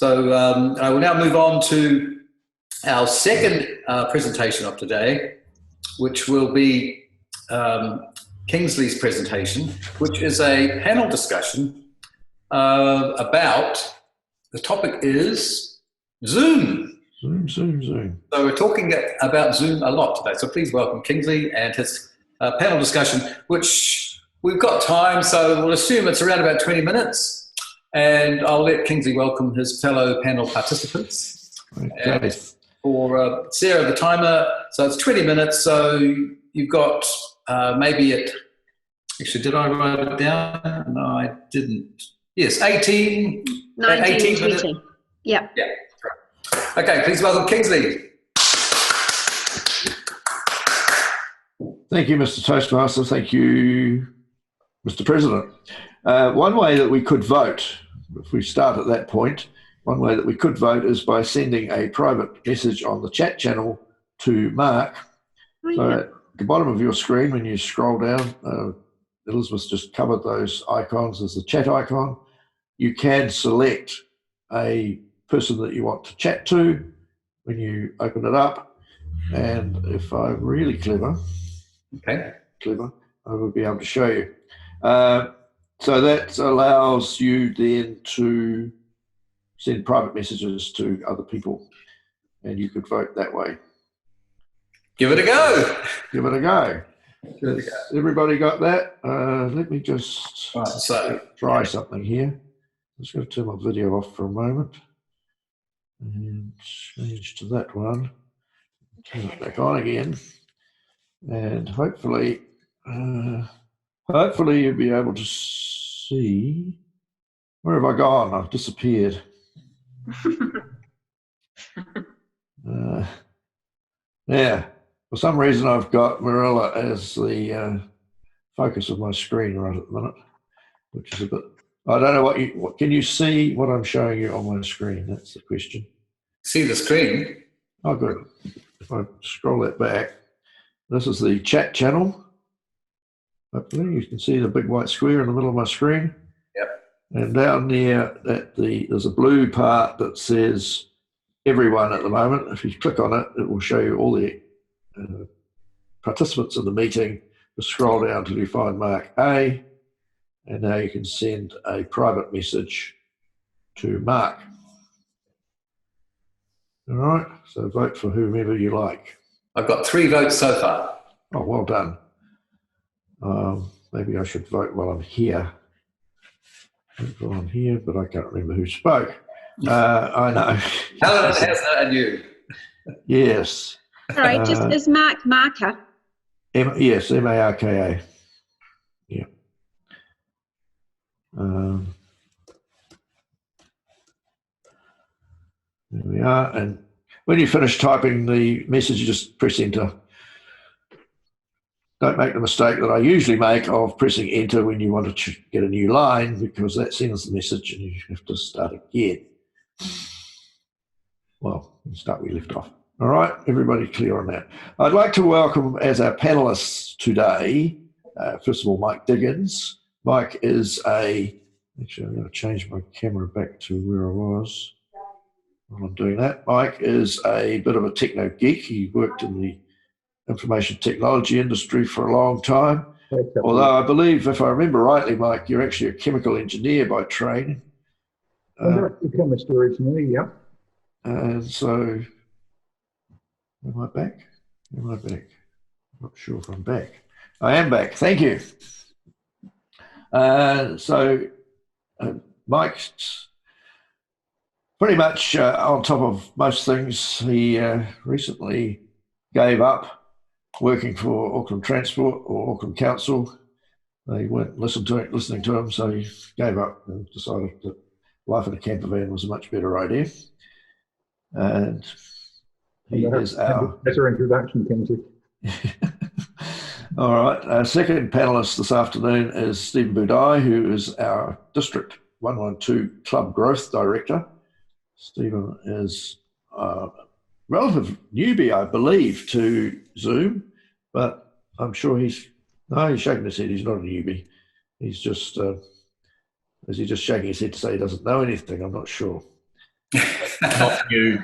So I will now move on to our second presentation of today, which will be Kingsley's presentation, which is a panel discussion about, the topic is Zoom. Zoom. So we're talking about Zoom a lot today. So please welcome Kingsley and his panel discussion, which we've got time, so we'll assume it's around about 20 minutes. And I'll let Kingsley welcome his fellow panel participants. Okay. And for Sarah, the timer, so it's 20 minutes. So you've got actually, did I write it down? No, I didn't. Yes, 19 minutes. Yeah. Okay, please welcome Kingsley. Thank you, Mr. Toastmaster. Thank you, Mr. President. One way that we could vote, if we start at that point, one way that we could vote is by sending a private message on the chat channel to Mark. So at the bottom of your screen, when you scroll down, Elizabeth just covered those icons as the chat icon. You can select a person that you want to chat to when you open it up. And if I'm really clever, I will be able to show you. So that allows you then to send private messages to other people, and you could vote that way. Give it a go. Give it a go. Everybody got that? Let me just try something here. I'm just going to turn my video off for a moment and change to that one. Turn it back on again, and hopefully you'll be able to see. Where have I gone? I've disappeared. Yeah, for some reason I've got Marilla as the focus of my screen right at the minute, which is a bit. I don't know what can you see what I'm showing you on my screen? That's the question. See the screen? Oh, good. If I scroll that back, this is the chat channel. Hopefully you can see the big white square in the middle of my screen. Yep. And down there, there's a blue part that says everyone at the moment. If you click on it, it will show you all the participants in the meeting. Just scroll down till you find Mark A. And now you can send a private message to Mark. All right, so vote for whomever you like. I've got 3 votes so far. Oh, well done. Maybe I should vote while I'm here. While I'm here, but I can't remember who spoke. I know. Helen has and you. Yes. Sorry, is Mark Marker? Yes, M-A-R-K-A. Yeah. There we are. And when you finish typing the message, you just press enter. Don't make the mistake that I usually make of pressing enter when you want to get a new line, because that sends the message and you have to start again. Well, we'll start where we left off. All right, everybody clear on that? I'd like to welcome as our panelists today, first of all, Mike Diggins. Mike is actually I'm going to change my camera back to where I was while I'm doing that. Mike is a bit of a techno geek. He worked in the information technology industry for a long time. Although I believe, if I remember rightly, Mike, you're actually a chemical engineer by training. I'm a chemist originally, yeah. And so, am I back? Am I back? I'm not sure if I'm back. I am back. Thank you. Mike's pretty much on top of most things. He recently gave up working for Auckland Transport or Auckland Council. They weren't listening to him, so he gave up and decided that life in a camper van was a much better idea. And he is our... Better introduction, Kingsley. All right. Our second panelist this afternoon is Stephen Budai, who is our District 112 Club Growth Director. Stephen is a relative newbie, I believe, to Zoom, but I'm sure he's shaking his head. He's not a newbie. He's just, is he just shaking his head to say he doesn't know anything? I'm not sure. Not you.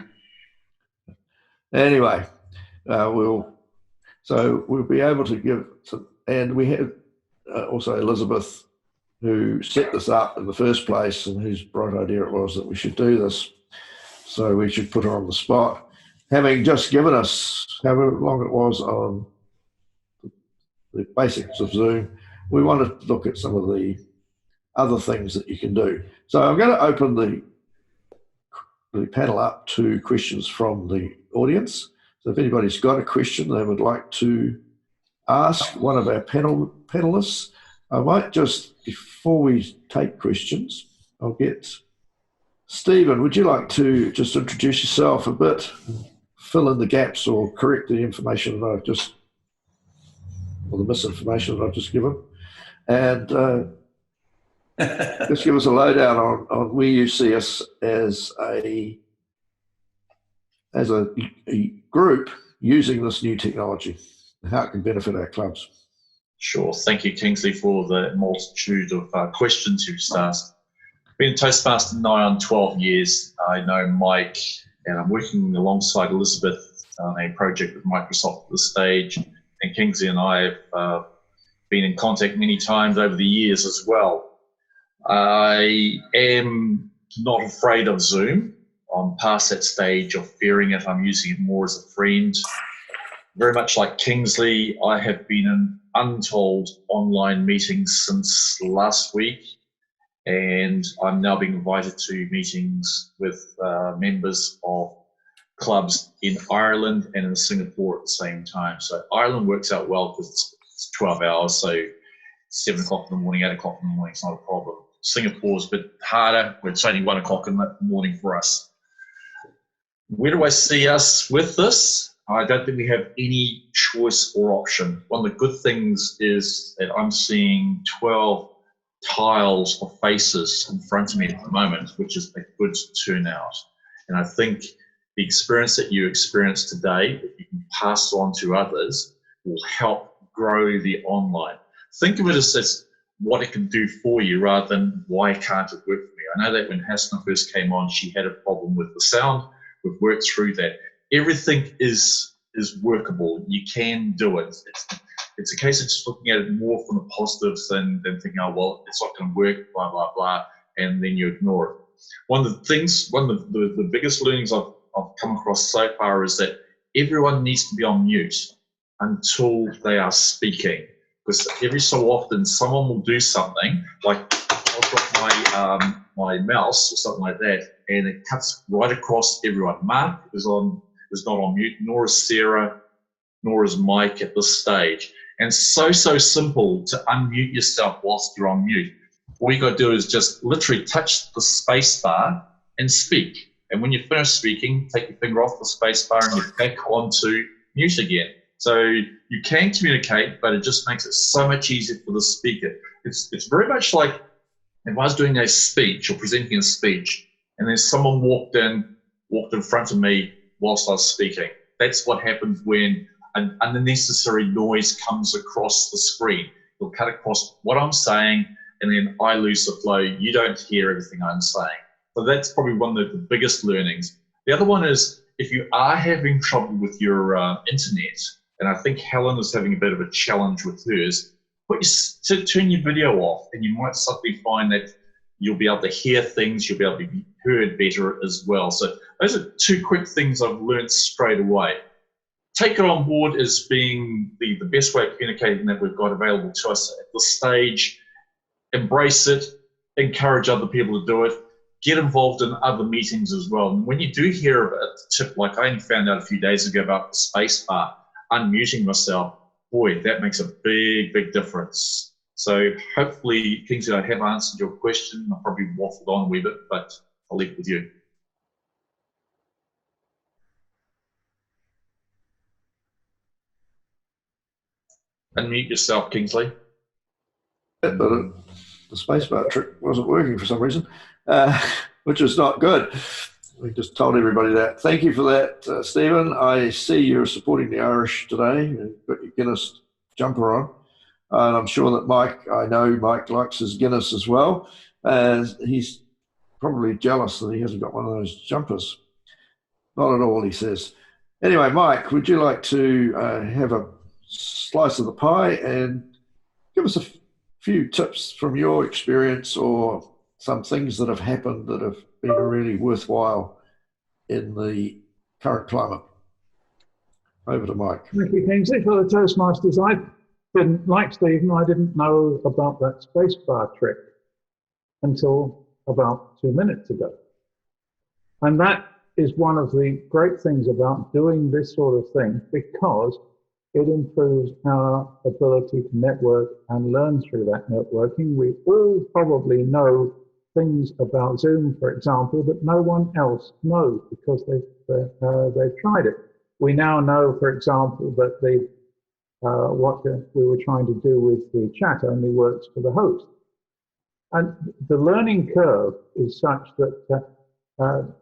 Anyway, we'll be able to give some, and we have also Elizabeth, who set this up in the first place and whose bright idea it was that we should do this. So we should put her on the spot. Having just given us however long it was on the basics of Zoom, we wanted to look at some of the other things that you can do. So I'm going to open the panel up to questions from the audience. So if anybody's got a question they would like to ask one of our panelists, I might just, before we take questions, I'll get Stephen, would you like to just introduce yourself a bit, fill in the gaps or correct the information that or the misinformation that I've just given, and just give us a lowdown on where you see us as a group using this new technology and how it can benefit our clubs. Sure. Thank you, Kingsley, for the multitude of questions you've asked. Been a Toastmaster nigh on 12 years. I know Mike, and I'm working alongside Elizabeth on a project with Microsoft at this stage. And Kingsley and I have been in contact many times over the years as well. I am not afraid of Zoom. I'm past that stage of fearing it. I'm using it more as a friend. Very much like Kingsley, I have been in untold online meetings since last week, and I'm now being invited to meetings with members of clubs in Ireland and in Singapore at the same time. So Ireland works out well because it's 12 hours, so 7 o'clock in the morning, 8 o'clock in the morning, it's not a problem. Singapore's a bit harder, it's only 1 o'clock in the morning for us. Where do I see us with this? I don't think we have any choice or option. One of the good things is that I'm seeing 12 tiles of faces in front of me at the moment, which is a good turnout. And I think the experience that you experienced today, that you can pass on to others, will help grow the online. Think of it as what it can do for you rather than why can't it work for me. I know that when Hasna first came on, she had a problem with the sound. We've worked through that. Everything is workable. You can do it. It's a case of just looking at it more from the positives than thinking, oh, well, it's not going to work, blah, blah, blah, and then you ignore it. One of the biggest learnings I've come across so far is that everyone needs to be on mute until they are speaking. Because every so often someone will do something, like I'll drop my mouse or something like that, and it cuts right across everyone. Mark is not on mute, nor is Sarah, nor is Mike at this stage. And so simple to unmute yourself whilst you're on mute. All you got to do is just literally touch the space bar and speak. And when you finish speaking, take your finger off the space bar and you're back onto mute again. So you can communicate, but it just makes it so much easier for the speaker. It's very much like if I was doing a speech or presenting a speech, and then someone walked in front of me whilst I was speaking. That's what happens when an unnecessary noise comes across the screen. It'll cut across what I'm saying, and then I lose the flow. You don't hear everything I'm saying. So that's probably one of the biggest learnings. The other one is if you are having trouble with your internet, and I think Helen is having a bit of a challenge with hers, turn your video off, and you might suddenly find that you'll be able to hear things, you'll be able to be heard better as well. So those are 2 quick things I've learned straight away. Take it on board as being the best way of communicating that we've got available to us at this stage. Embrace it, encourage other people to do it, get involved in other meetings as well. And when you do hear of a tip, like I only found out a few days ago about the space bar, unmuting myself, boy, that makes a big difference. So hopefully, Kingsley, I have answered your question. I probably waffled on a wee bit, but I'll leave it with you. Unmute yourself, Kingsley. But the spacebar trick wasn't working for some reason, which is not good. We just told everybody that. Thank you for that, Stephen. I see you're supporting the Irish today. You've got your Guinness jumper on. And I'm sure that I know Mike likes his Guinness as well. He's probably jealous that he hasn't got one of those jumpers. Not at all, he says. Anyway, Mike, would you like to have a slice of the pie and give us a few tips from your experience or some things that have happened that have been really worthwhile in the current climate? Over to Mike. Thank you, Kingsley, for the Toastmasters. I didn't, like Stephen, I didn't know about that spacebar trick until about 2 minutes ago. And that is one of the great things about doing this sort of thing, because it improves our ability to network and learn through that networking. We all probably know things about Zoom, for example, that no one else knows because they've tried it. We now know, for example, that what we were trying to do with the chat only works for the host. And the learning curve is such that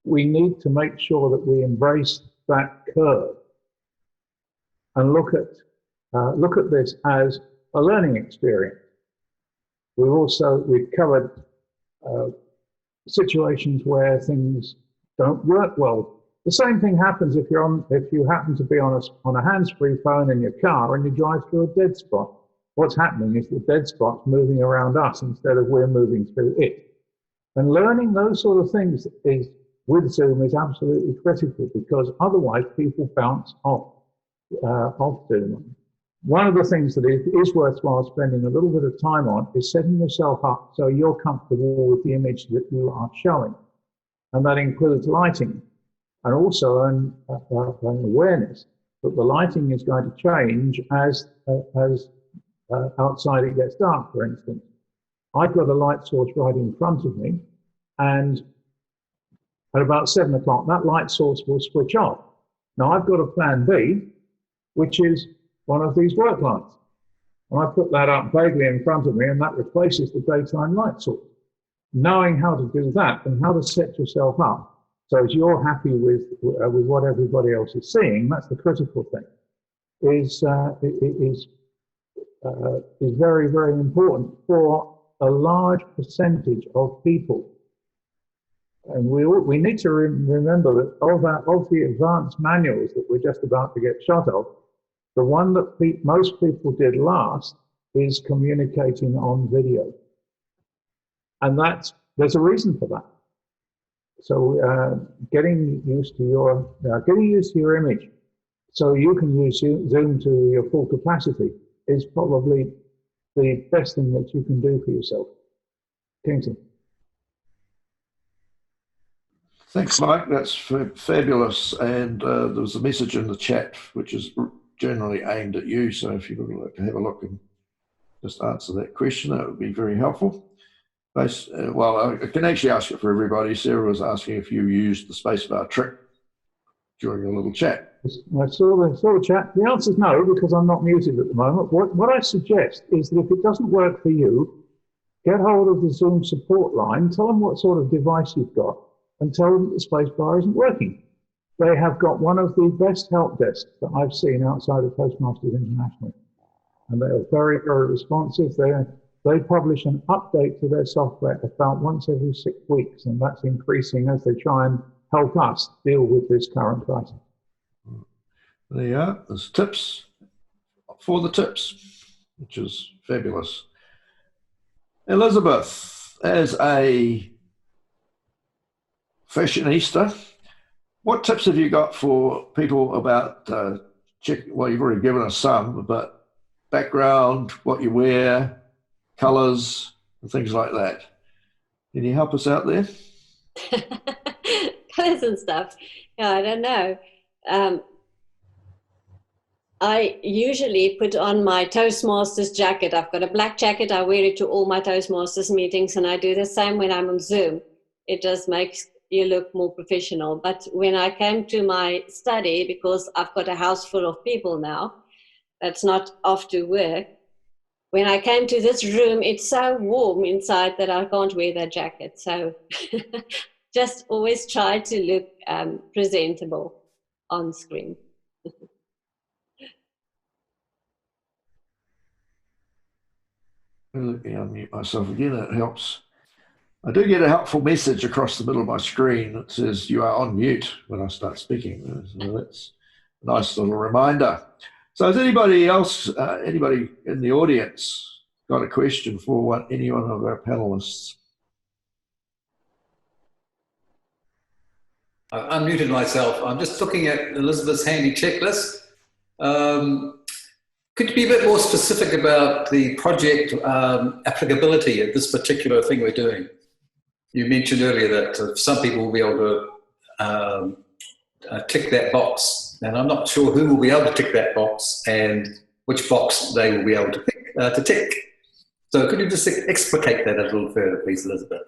we need to make sure that we embrace that curve and look at this as a learning experience. We've covered situations where things don't work well. The same thing happens if you happen to be on a hands-free phone in your car and you drive through a dead spot. What's happening is the dead spot's moving around us instead of we're moving through it. And learning those sort of things with Zoom is absolutely critical, because otherwise people bounce off Zoom. One of the things that is worthwhile spending a little bit of time on is setting yourself up so you're comfortable with the image that you are showing. And that includes lighting, and also an awareness that the lighting is going to change as outside it gets dark, for instance. I've got a light source right in front of me, and at about 7 o'clock, that light source will switch off. Now I've got a plan B, which is one of these work lights. And I put that up vaguely in front of me, and that replaces the daytime light source. Knowing how to do that and how to set yourself up so as you're happy with what everybody else is seeing, that's the critical thing, is very, very important for a large percentage of people. And we need to remember that of the advanced manuals that we're just about to get shot of, the one that most people did last is communicating on video. And there's a reason for that. So getting used to your image so you can use Zoom to your full capacity is probably the best thing that you can do for yourself. Kingsley. Thanks, Mike. That's fabulous. And there was a message in the chat which is generally aimed at you. So if you would like to have a look and just answer that question, that would be very helpful. Well, I can actually ask it for everybody. Sarah was asking if you used the spacebar trick during a little chat. I saw the chat. The answer is no, because I'm not muted at the moment. What I suggest is that if it doesn't work for you, get hold of the Zoom support line, tell them what sort of device you've got, and tell them that the spacebar isn't working. They have got one of the best help desks that I've seen outside of Toastmasters International. And they are very, very responsive. They publish an update to their software about once every 6 weeks, and that's increasing as they try and help us deal with this current crisis. There you are. There's tips for the tips, which is fabulous. Elizabeth, as a fashionista, what tips have you got for people about, well, you've already given us some, but background, what you wear, colours, and things like that. Can you help us out there? Colours and stuff. Yeah, I don't know. I usually put on my Toastmasters jacket. I've got a black jacket. I wear it to all my Toastmasters meetings, and I do the same when I'm on Zoom. It just makes you look more professional. But when I came to my study, because I've got a house full of people now, that's not off to work, when I came to this room, it's so warm inside that I can't wear that jacket. So just always try to look presentable on screen. Let me unmute myself again, that helps. I do get a helpful message across the middle of my screen that says you are on mute when I start speaking. So that's a nice little reminder. So has anybody else, anybody in the audience got a question for any one of our panelists? I've unmuted myself. I'm just looking at Elizabeth's handy checklist. Could you be a bit more specific about the project applicability of this particular thing we're doing? You mentioned earlier that some people will be able to tick that box, and I'm not sure who will be able to tick that box and which box they will be able to tick. So could you just explicate that a little further, please, Elizabeth?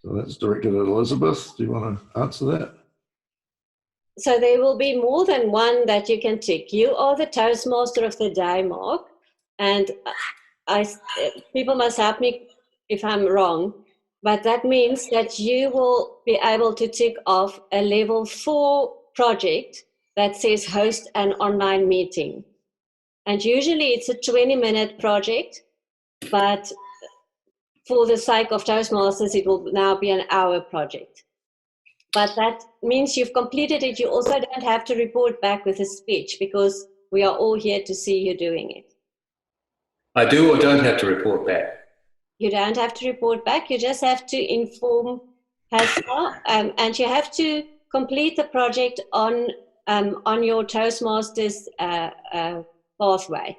So that's directed at Elizabeth. Do you want to answer that? So there will be more than one that you can tick. You are the Toastmaster of the day, Mark, and people must help me if I'm wrong, but that means that you will be able to tick off a level 4 project that says host an online meeting. And usually it's a 20-minute project, but for the sake of Toastmasters, it will now be an hour project. But that means you've completed it. You also don't have to report back with a speech because we are all here to see you doing it. I do or don't have to report back? You don't have to report back. You just have to inform HASPA, and you have to complete the project on your Toastmasters pathway.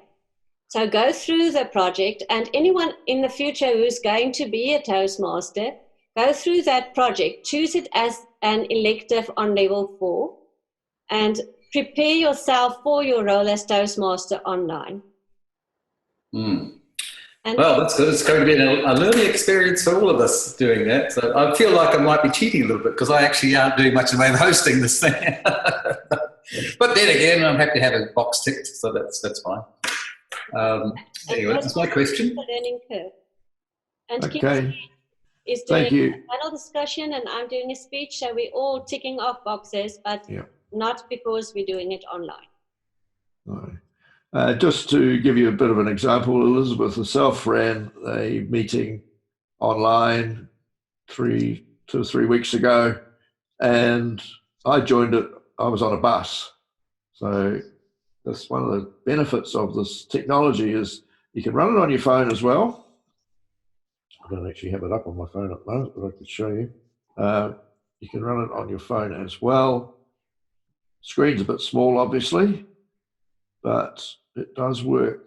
So go through the project, and anyone in the future who's going to be a Toastmaster, go through that project, choose it as an elective on level 4, and prepare yourself for your role as Toastmaster online. Well, that's good. It's going to be a learning experience for all of us doing that. So I feel like I might be cheating a little bit because I actually aren't doing much in the way of hosting this thing. But then again, I'm happy to have a box ticked, so that's fine. Anyway, that's my question. The learning curve. And Okay. is doing Thank you. a panel discussion, and I'm doing a speech, so we're all ticking off boxes, but not because we're doing it online. No. Just to give you a bit of an example, Elizabeth herself ran a meeting online 2 or 3 weeks ago, and I joined it. I was on a bus. So that's one of the benefits of this technology is you can run it on your phone as well. I don't actually have it up on my phone at the moment, but I could show you. You can run it on your phone as well. Screen's a bit small, obviously, but it does work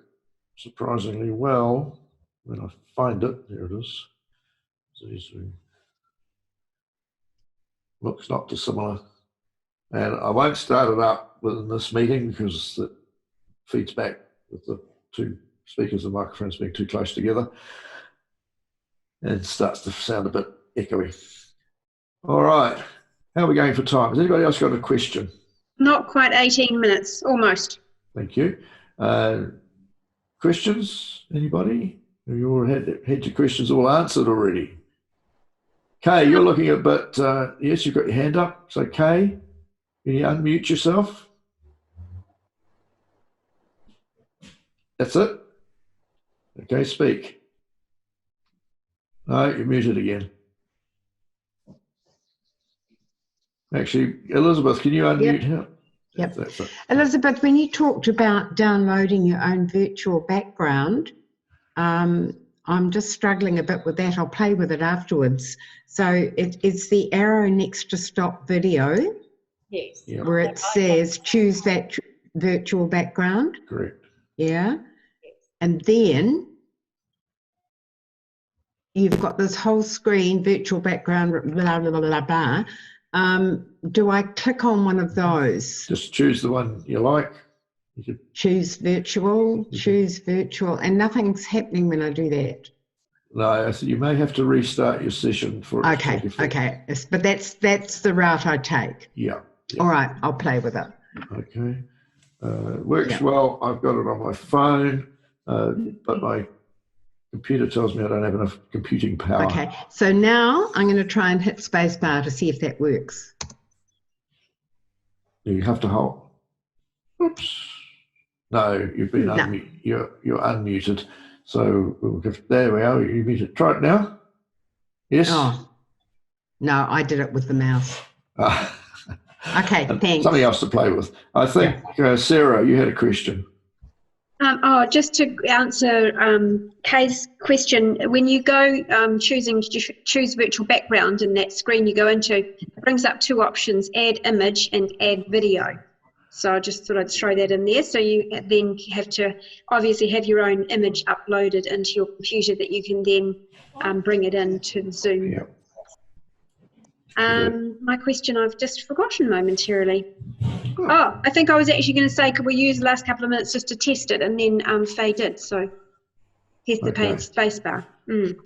surprisingly well. When I find it, there it is. Looks not dissimilar. And I won't start it up within this meeting because it feeds back with the 2 speakers and microphones being too close together and starts to sound a bit echoey. All right, how are we going for time? Has anybody else got a question? Not quite 18 minutes, almost. Thank you. Questions, anybody? Have you all had your questions all answered already? Kay, you're looking at, but yes, you've got your hand up. So Kay, can you unmute yourself? That's it? Okay, speak. No, you're muted again. Actually, Elizabeth, can you unmute her? Yep. Elizabeth, when you talked about downloading your own virtual background, I'm just struggling a bit with that. I'll play with it afterwards. So it's the arrow next to stop video. Yes. Yep. Where it says choose that virtual background. Correct. Yeah. And then you've got this whole screen, virtual background, blah, blah, blah, blah, blah. Do I click on one of those? Just choose the one you like. You could choose virtual, and nothing's happening when I do that. No, so you may have to restart your session for it. Okay. But that's the route I take. Yeah. All right, I'll play with it. Okay. It works well. I've got it on my phone, but my computer tells me I don't have enough computing power. Okay, so now I'm going to try and hit spacebar to see if that works. You have to hold. Oops. No, you've been you're unmuted. So we'll give, there we are. You muted. Try it now. Yes. Oh, no, I did it with the mouse. Ah. Okay, thanks. Something else to play with. I think, Sarah, you had a question. Just to answer Kay's question, when you go choose virtual background in that screen you go into, it brings up two options, add image and add video. So I just thought I'd throw that in there. So you then have to obviously have your own image uploaded into your computer that you can then bring it into the Zoom. Yeah. My question I've just forgotten momentarily. Oh, I think I was actually going to say, could we use the last couple of minutes just to test it, and then Faye did. So here's the space bar.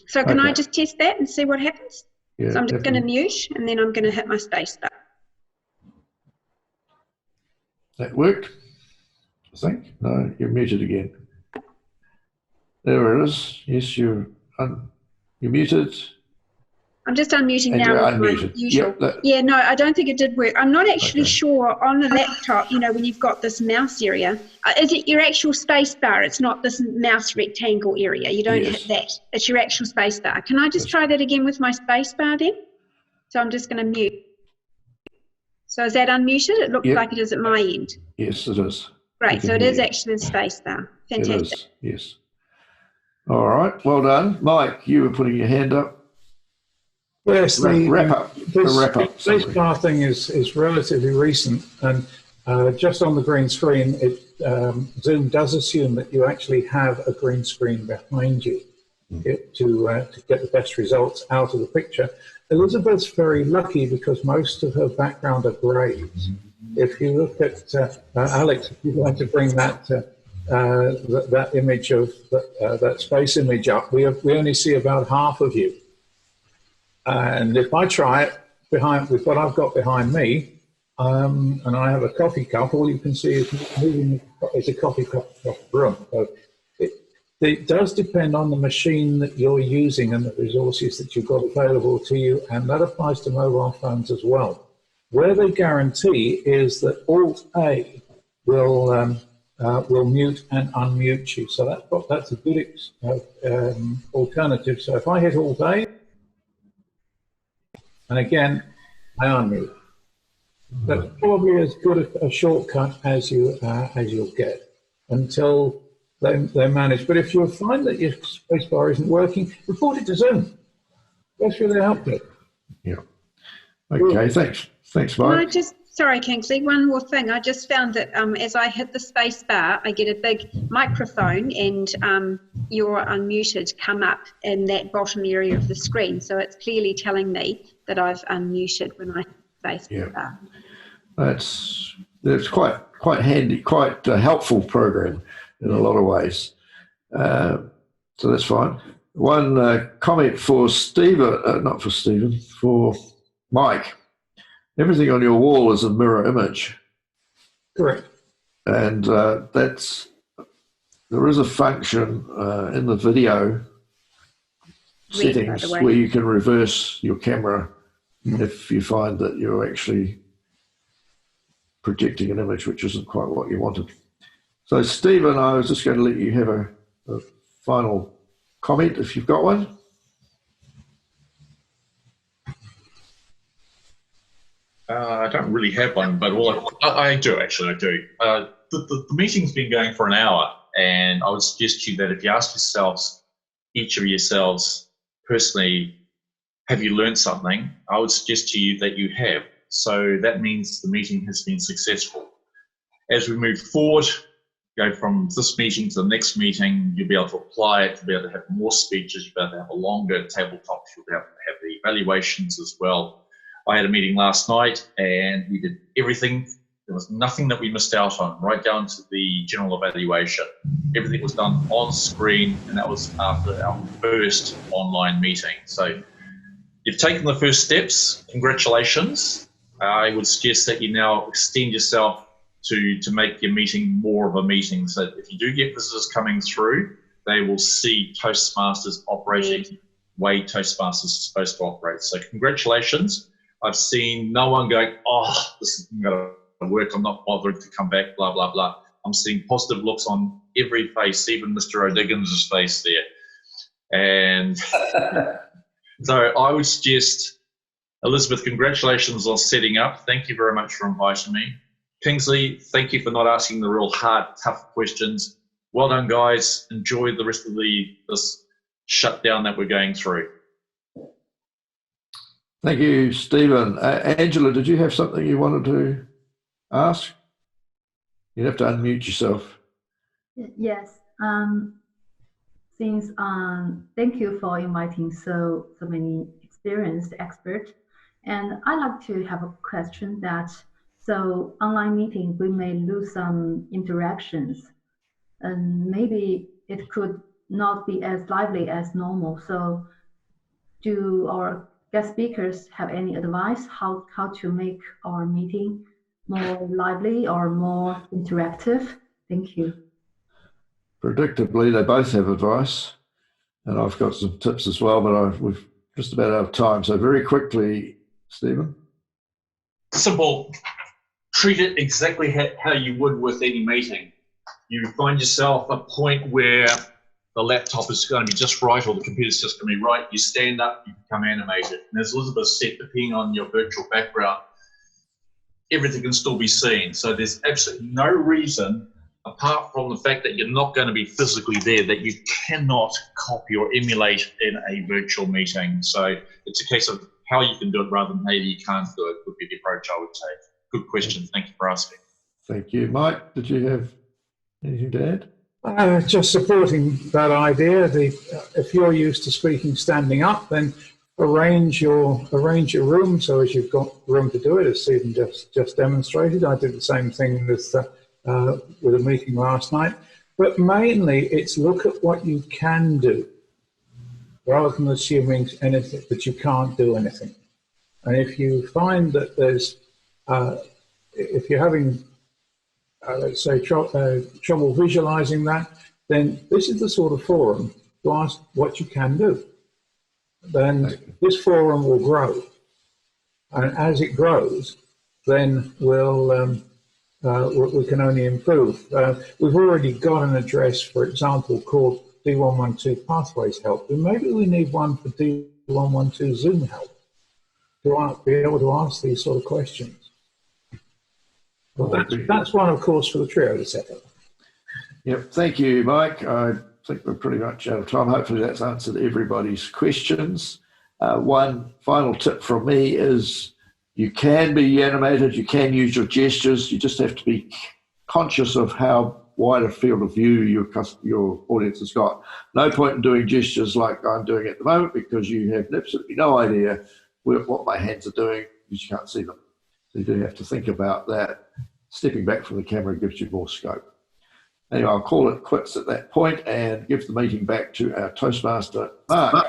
So can I just test that and see what happens? Yeah, so I'm just going to mute, and then I'm going to hit my space bar. That worked, I think. No, you're muted again. There it is. Yes, you're muted. I'm just unmuting And now you're with unmuted. my usual. Yep, Yeah, no, I don't think it did work. I'm not actually sure on the laptop, you know, when you've got this mouse area, is it your actual space bar? It's not this mouse rectangle area. You don't hit that. It's your actual space bar. Can I just try that again with my space bar then? So I'm just going to mute. So is that unmuted? It looks like it is at my end. Yes, it is. Great. So it is actually the space bar. Fantastic. It is, yes. All right. Well done. Mike, you were putting your hand up. Yes, the wrap up. The space bar thing is relatively recent, and just on the green screen, Zoom does assume that you actually have a green screen behind you to get the best results out of the picture. Elizabeth's very lucky because most of her background are greys. If you look at Alex, if you'd like to bring that that image of that space image up, we only see about half of you. And if I try it with what I've got behind me, and I have a coffee cup, all you can see is a coffee cup across the room. So it does depend on the machine that you're using and the resources that you've got available to you, and that applies to mobile phones as well. Where they guarantee is that Alt-A will mute and unmute you. So that's a good alternative. So if I hit Alt-A, and again, I unmute. That's probably as good a shortcut as you'll get until they manage. But if you find that your spacebar isn't working, report it to Zoom. That's really helpful. Yeah. Okay. Thanks, Mike. Sorry, Kingsley, one more thing. I just found that as I hit the space bar, I get a big microphone and you're unmuted come up in that bottom area of the screen. So it's clearly telling me that I've unmuted when I hit the space bar. That's quite handy, quite a helpful program in a lot of ways. So that's fine. One comment for Stephen, not for Stephen, for Mike. Everything on your wall is a mirror image. Correct. And there is a function in the video settings where you can reverse your camera if you find that you're actually projecting an image which isn't quite what you wanted. So Stephen, I was just going to let you have a final comment if you've got one. I don't really have one, but I do actually. I do. The meeting's been going for an hour, and I would suggest to you that if you ask each of yourselves personally, have you learned something? I would suggest to you that you have. So that means the meeting has been successful. As we move forward, go from this meeting to the next meeting, you'll be able to apply it, you'll be able to have more speeches, you'll be able to have a longer tabletop, you'll be able to have the evaluations as well. I had a meeting last night and we did everything. There was nothing that we missed out on, right down to the general evaluation. Everything was done on screen, and that was after our first online meeting. So you've taken the first steps. Congratulations. I would suggest that you now extend yourself to make your meeting more of a meeting. So if you do get visitors coming through, they will see Toastmasters operating the way Toastmasters is supposed to operate. So congratulations. I've seen no one going, oh, this isn't going to work, I'm not bothering to come back, blah, blah, blah. I'm seeing positive looks on every face, even Mr. O'Diggins' face there. And so I would suggest, Elizabeth, congratulations on setting up. Thank you very much for inviting me. Kingsley, thank you for not asking the real hard, tough questions. Well done, guys. Enjoy the rest of this shutdown that we're going through. Thank you, Stephen. Angela, did you have something you wanted to ask? You'd have to unmute yourself. Yes. Thank you for inviting so many experienced experts. And I'd like to have a question that, so online meeting, we may lose some interactions, and maybe it could not be as lively as normal. So do our guest speakers have any advice how to make our meeting more lively or more interactive? Thank you. Predictably, they both have advice, and I've got some tips as well, but we've just about out of time. So very quickly, Stephen. Simple. Treat it exactly how you would with any meeting. You find yourself a point where the laptop is going to be just right or the computer's just going to be right. You stand up, you become animated. And as Elizabeth said, depending on your virtual background, everything can still be seen. So there's absolutely no reason, apart from the fact that you're not going to be physically there, that you cannot copy or emulate in a virtual meeting. So it's a case of how you can do it rather than maybe you can't do it would be the approach I would take. Good question. Thank you for asking. Thank you. Mike, did you have anything to add? Just supporting that idea. If you're used to speaking standing up, then arrange your room so as you've got room to do it, as Stephen just demonstrated. I did the same thing with a meeting last night. But mainly, it's look at what you can do, rather than assuming anything that you can't do anything. And if you find that there's, if you're having, let's say, trouble visualizing that, then this is the sort of forum to ask what you can do. Then this forum will grow. And as it grows, then we can only improve. We've already got an address, for example, called D112 Pathways Help, and maybe we need one for D112 Zoom Help to be able to ask these sort of questions. Well, that's one, of course, for the trio to set up. Yep, thank you, Mike. I think we're pretty much out of time. Hopefully that's answered everybody's questions. One final tip from me is you can be animated, you can use your gestures, you just have to be conscious of how wide a field of view your audience has got. No point in doing gestures like I'm doing at the moment because you have absolutely no idea what my hands are doing because you can't see them. So you do have to think about that. Stepping back from the camera gives you more scope. Anyway, I'll call it quits at that point and give the meeting back to our Toastmaster, Mark.